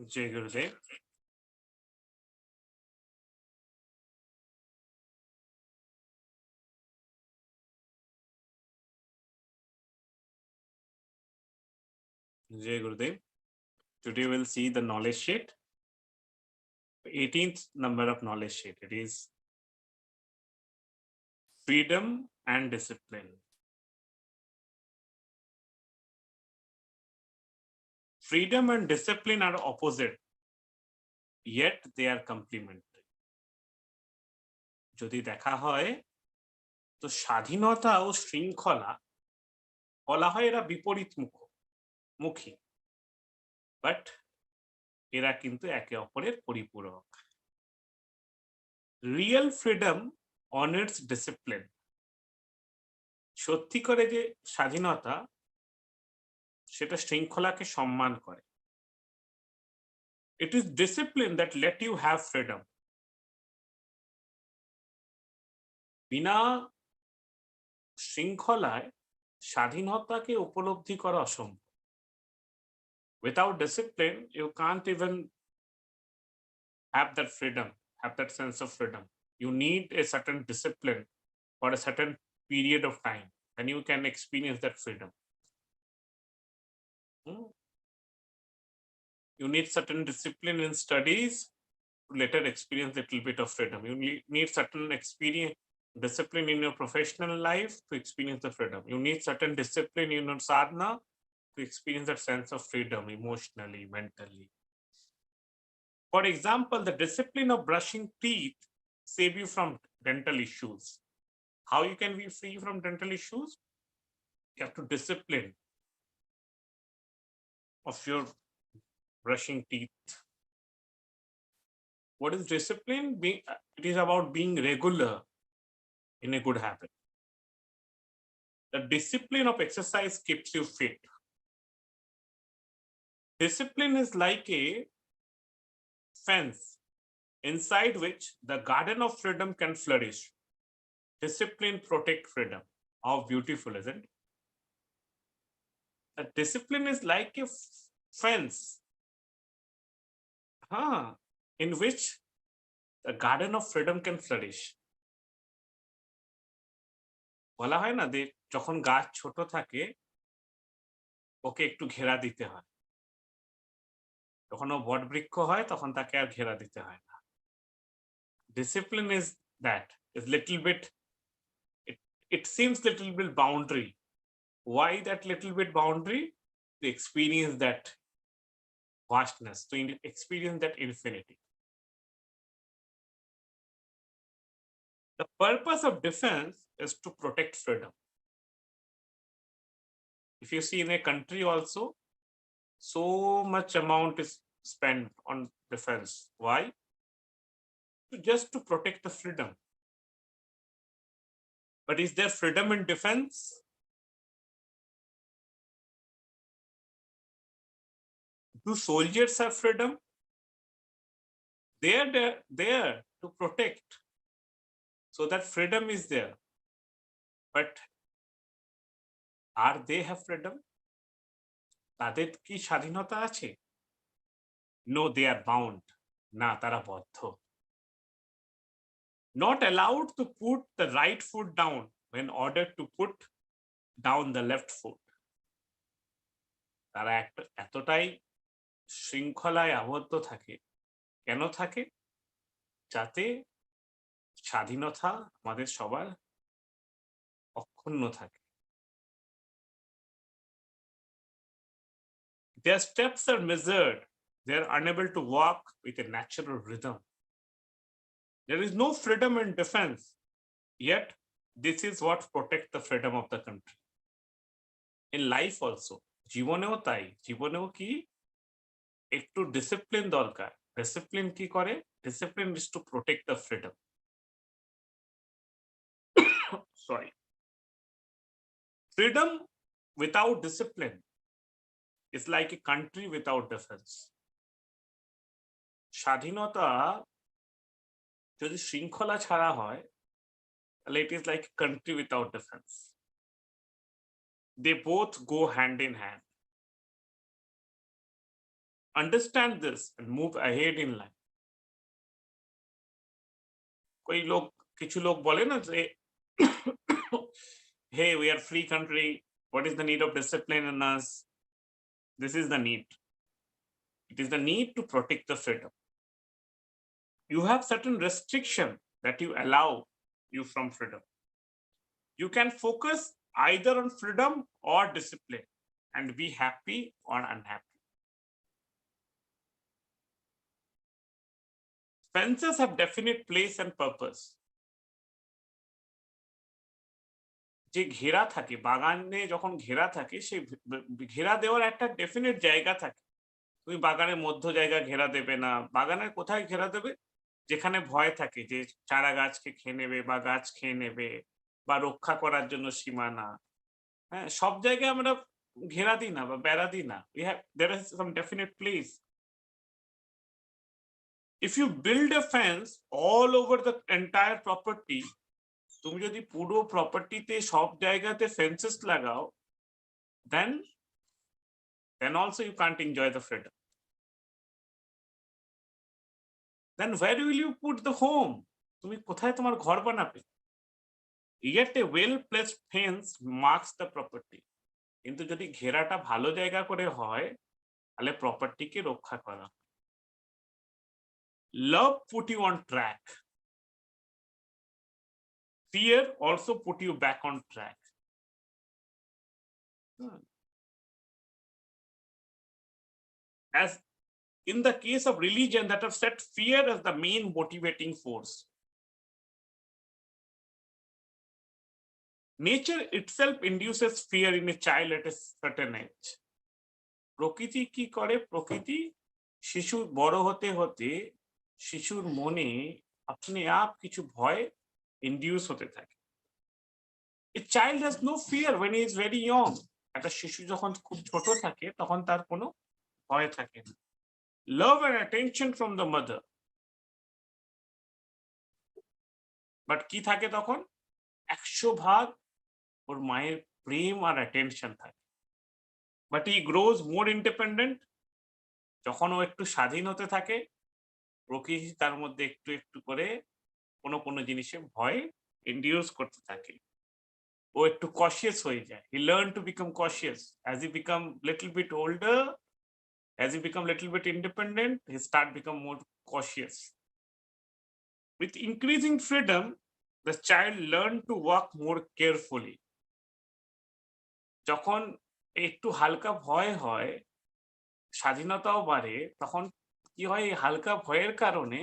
Jai Gurudev. Jai Gurudev. Today we'll see the knowledge sheet. 18th number of knowledge sheet. It is freedom and discipline. Freedom and discipline are opposite, yet they are complementary. যদি দেখা হয় তো স্বাধীনতা ও শৃঙ্খলা বলা হয় এরা বিপরীত মুখী, বাট এরা কিন্তু একে অপরের পরিপূরক। Real freedom honours discipline. সত্যি করে যে স্বাধীনতা সেটা শৃঙ্খলাকে সম্মান করে। It is discipline that let you have freedom. বিনা শৃঙ্খলায় স্বাধীনতাকে উপলব্ধি করা অসম্ভব। Without discipline, you can't even have that freedom, have that sense of freedom. You need a certain discipline for a certain period of time, and you can experience that freedom. You need certain discipline in studies to later experience a little bit of freedom. You need certain discipline in your professional life to experience the freedom. You need certain discipline in your sadhana to experience that sense of freedom emotionally, mentally. For example, the discipline of brushing teeth save you from dental issues. How you can be free from dental issues? You have to discipline of your brushing teeth. What is discipline? It is about being regular in a good habit. The discipline of exercise keeps you fit. Discipline is like a fence inside which the garden of freedom can flourish. Discipline protect freedom. How beautiful, isn't it? A discipline is like a fence in which the garden of freedom can flourish. বলা হয় না যে যখন গাছ ছোট থাকে ওকে একটু ঘেরা দিতে হয়, যখন ও বটবৃক্ষ হয় তখন তাকে আর ঘেরা দিতে হয় না। Discipline is that, is little bit, it seems little bit boundary. Why that little bit boundary? To experience that vastness, to experience that infinity. The purpose of defense is to protect freedom. If you see in a country also, so much amount is spent on defense. Why? Just to protect the freedom. But is there freedom in defense? Do soldiers have freedom? They are there to protect, so that freedom is there. But are they have freedom? তাদের কি স্বাধীনতা আছে? No, they are bound. না, তারা বদ্ধ. Not allowed to put the right foot down when ordered to put down the left foot. তারা এতটাই শৃঙ্খলায় আবদ্ধ থাকে। কেন থাকে? যাতে স্বাধীনতা আমাদের সবার অক্ষুণ্ণ থাকে। Their steps are measured. They are unable to walk with a natural rhythm. There is no freedom in defense, yet this is what protects the freedom of the country. In life also, জীবনেও তাই, জীবনেও কি একটু discipline দরকার। Discipline কি করে? Discipline is to protect the freedom. Sorry. Freedom without discipline is like a country without defense. স্বাধীনতা যদি শৃঙ্খলা ছাড়া হয় তাহলে it is like a country without defense. They both go hand in hand. understand this and move ahead in life. কিছু লোক বলে না যে hey, we are free country, what is the need of discipline in us? This is the need. It is the need to protect the freedom. You have certain restriction that you allow you from freedom. You can focus either on freedom or discipline and be happy or unhappy. Fences have definite place and purpose. যে ঘেরা থাকে, বাগানে যখন ঘেরা থাকে, সেই ঘেরা দেওয়ার একটা ডেফিনেট জায়গা থাকে। তুমি বাগানের মধ্য জায়গা ঘেরা দেবে না। বাগানের কোথায় ঘেরা দেবে? যেখানে ভয় থাকে যে চারা গাছকে খেয়ে নেবে বা গাছ খেয়ে নেবে বা রক্ষা করার জন্য সীমানা। হ্যাঁ, সব জায়গায় আমরা ঘেরা দিই না বা বেড়া দিই না। There is some definite place. If you build a fence all over the entire property, তুমি যদি পুরো প্রপার্টিতে সব জায়গাতে ফেন্সেস লাগাও, then also you can't enjoy the freedom. Then where will you put the home? তুমি কোথায় তোমার ঘর বানাবে? Yet a well placed fence marks the property. কিন্তু যদি ঘেরাটা ভালো জায়গা করে হয়, তাহলে প্রপার্টিকে রক্ষা করা। Love put you on track. Fear also put you back on track. As in the case of religion that have set fear as the main motivating force. Nature itself induces fear in a child at a certain age. প্রকৃতি কি করে? প্রকৃতি শিশু বড় হতে হতে শিশুর মনে আপনি আপ কিছু ভয় ইন্ডিউস হতে থাকে। A child has no fear when he is very young. একটা শিশু যখন খুব ছোট থাকে তখন তার কোনো ভয় থাকে না। Love and attention from the mother. But কি থাকে তখন? 100% ওর মায়ের প্রেম আর অ্যাটেনশন থাকে। But he grows more independent. যখন ও একটু স্বাধীন হতে থাকে, প্রকৃতি তার মধ্যে একটু একটু করে কোনো জিনিসে ভয় ইন্ডিউস করতে থাকে। ও একটু cautious হয়ে যায়। He learn to become cautious. As he become little bit older, as he become little bit independent, he start become more cautious. With increasing freedom, the child learn to walk more carefully. যখন একটু হালকা ভয় হয়, স্বাধীনতাও বাড়ে, তখন কি হয়? এই হালকা ভয়ের কারণে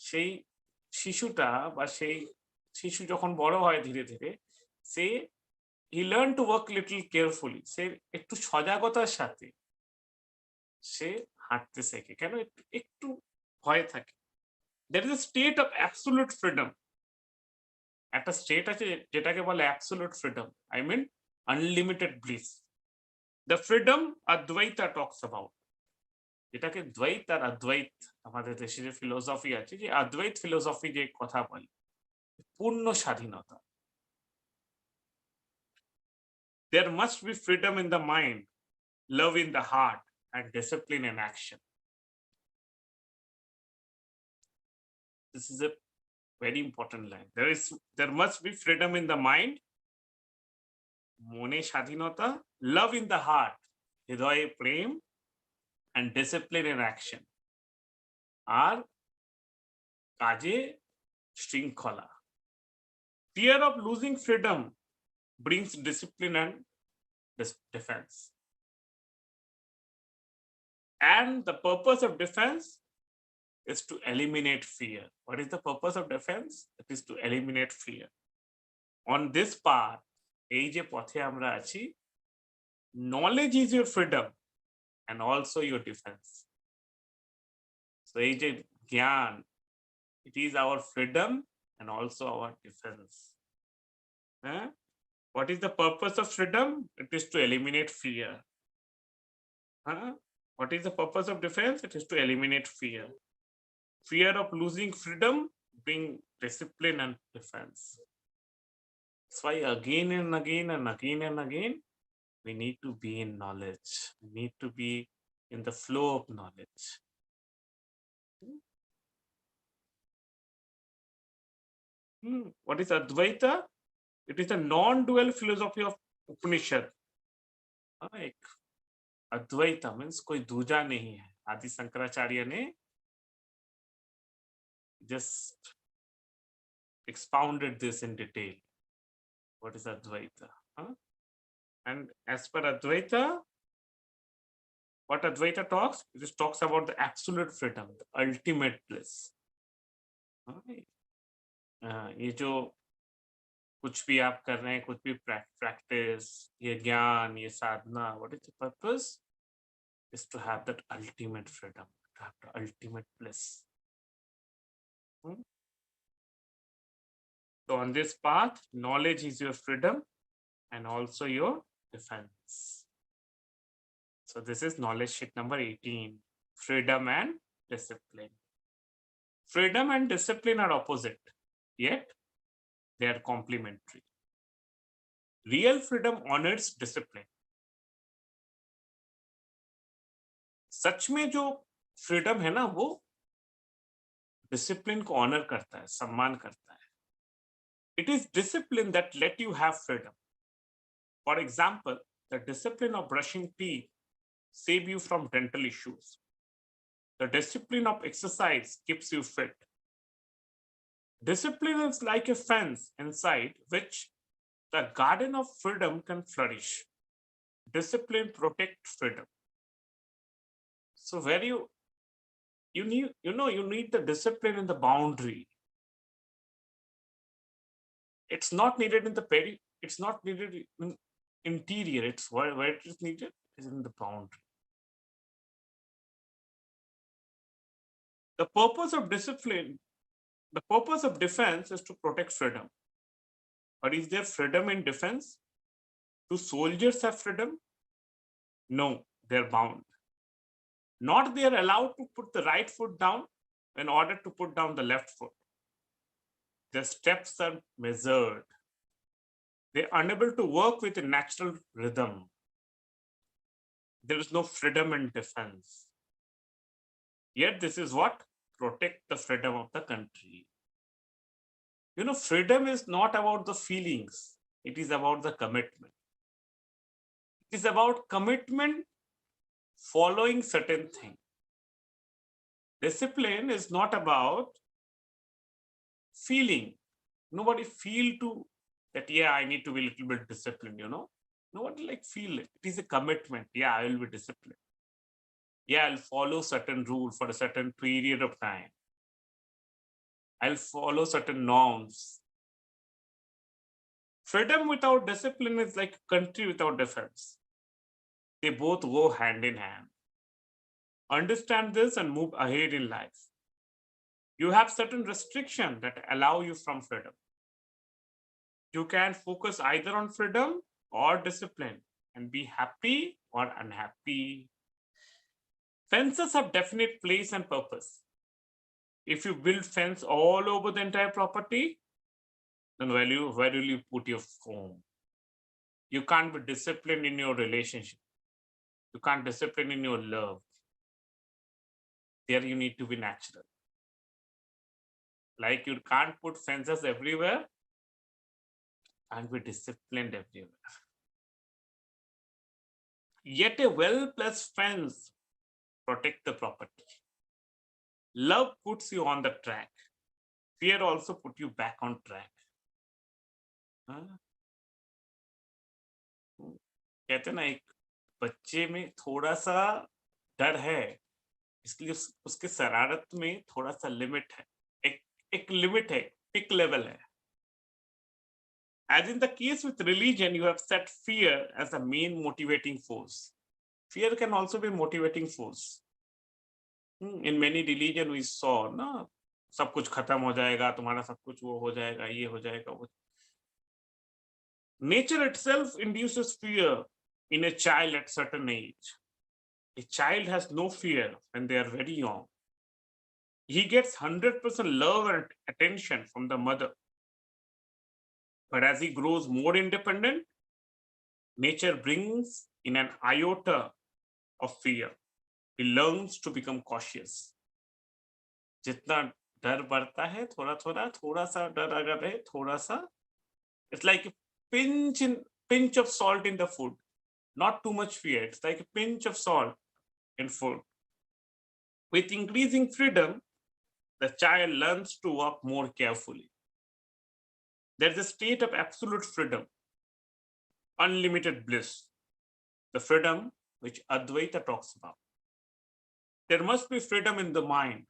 সেই শিশুটা বা সেই শিশু যখন বড় হয় ধীরে ধীরে, সে he learn to walk little carefully. সে একটু সজাগতার সাথে সে হাঁটতে শেখে। কেন? একটু ভয় থাকে। There is a state of absolute freedom. একটা স্টেট আছে যেটাকে বলে absolute freedom. I mean unlimited bliss. The freedom Advaita talks about. যেটাকে দ্বৈত আর অদ্বৈত, আমাদের দেশে যে ফিলোসফি আছে, যে অদ্বৈত ফিলোসফি যে কথা বলে, পূর্ণ স্বাধীনতা। There must be freedom in the mind, love in the heart, and discipline in action. This is a very important line. There must be freedom in the mind, মনে স্বাধীনতা, love in the heart, হৃদয়ে প্রেম, and discipline in action, আর কাজে শৃঙ্খলা। Fear of losing freedom brings discipline and defense. And the purpose of defense is to eliminate fear. What is the purpose of defense? It is to eliminate fear. On this path, এই যে পথে আমরা আছি, knowledge is your freedom and also your defense. So এই যে জ্ঞান, it is our freedom and also our defense. What is the purpose of freedom? It is to eliminate fear. What is the purpose of defense? It is to eliminate fear. Fear of losing freedom bring discipline and defense. That's why again and again and again and again, we need to be in knowledge. We need to be in the flow of knowledge. What is Advaita? It is a non-dual philosophy of Upanishad. एक Advaita means कोई दूजा नहीं है. आदि शंकराचार्य ने just expounded this in detail. What is Advaita? And as per Advaita, what Advaita talks, it just talks about the absolute freedom, the ultimate bliss. ये जो कुछ भी आप कर रहे हैं, कुछ भी practice, ये ज्ञान, ये साधना, what is the purpose? Is to have that ultimate freedom, to have the ultimate bliss. So on this path, knowledge is your freedom and also your defense. So this is knowledge sheet number 18, freedom and discipline. Freedom and discipline are opposite, yet they are complementary. Real freedom honors discipline. सच में जो freedom है ना, वो discipline को honour करता है, सम्मान करता है. It is discipline that let you have freedom. For example, the discipline of brushing teeth save you from dental issues. The discipline of exercise keeps you fit. Discipline is like a fence inside which the garden of freedom can flourish. Discipline protects freedom. So where you need the discipline in the boundary. It's not needed in the it's not needed in interior. It's where it is needed is in the boundary. The purpose of discipline, the purpose of defense is to protect freedom. But is there freedom in defense? Do soldiers have freedom? No, they're bound. Not they are allowed to put the right foot down in order to put down the left foot. Their steps are measured. They're unable to work with a natural rhythm. There is no freedom in defense. Yet this is what protect the freedom of the country. You know, freedom is not about the feelings. It is about the commitment. It is about commitment following certain thing. Discipline is not about feeling. Nobody feel to that, yeah, I need to be a little bit disciplined, you know. Nobody like feel it. It is a commitment. Yeah, I will be disciplined. Yeah, I'll follow certain rule for a certain period of time. I'll follow certain norms. Freedom without discipline is like a country without defense. They both go hand in hand. Understand this and move ahead in life. You have certain restrictions that allow you from freedom. You can focus either on freedom or discipline and be happy or unhappy. Fences have definite place and purpose. If you build fence all over the entire property, then where will you put your home? You can't be disciplined in your relationship. You can't discipline in your love. There you need to be natural. Like you can't put fences everywhere and be disciplined everywhere. Yet a well-placed fence protect the property. Love puts you on the track. Fear also put you back on track. कहते ना, एक बच्चे में थोड़ा सा डर है, इसलिए उसके शरारत में थोड़ा सा लिमिट है, एक लिमिट है, पिक लेवल है. As in the case with religion, you have set fear as the main motivating force. Fear can also be motivating force. In many religion we saw, ना, सब कुछ खत्म हो जाएगा, तुम्हारा सब कुछ वो हो जाएगा, ये हो जाएगा, वो. Nature itself induces fear in a child at certain age. A child has no fear when they are very young. He gets 100% love and attention from the mother. But as he grows more independent, nature brings in an iota of fear. he learns to become cautious. जितना डर बढ़ता है थोड़ा थोड़ा थोड़ा सा डर अगर है थोड़ा सा, it's like a pinch of salt in the food, not too much fear. It's like a pinch of salt in food. With increasing freedom, the child learns to walk more carefully. There's a state of absolute freedom, unlimited bliss, the freedom which Advaita talks about. There must be freedom in the mind.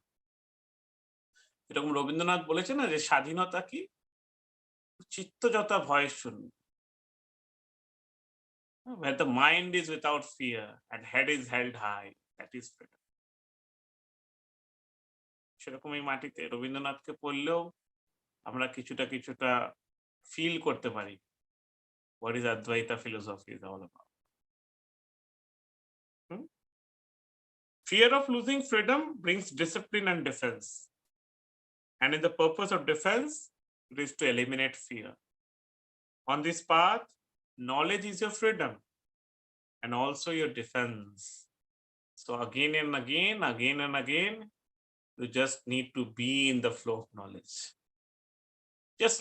এরকম রবীন্দ্রনাথ বলেছে না যে স্বাধীনতা কি? চিত্তযথা ভয়ের শূন্য। Where the mind is without fear and head is held high, that is freedom. সেরকম এই মাটিতে রবীন্দ্রনাথকে পড়লেও আমরা কিছুটা কিছুটা ফিল করতে পারি what is Advaita philosophy is all about. Fear of losing freedom brings discipline and defense. And in the purpose of defense, it is to eliminate fear. On this path, knowledge is your freedom and also your defense. So again and again, you just need to be in the flow of knowledge. Just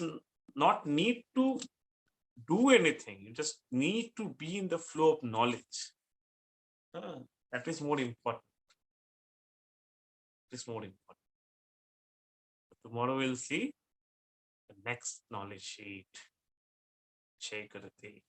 not need to do anything. You just need to be in the flow of knowledge. That is more important. It is more important. Tomorrow we'll see the next knowledge sheet. Jai Guru Dev.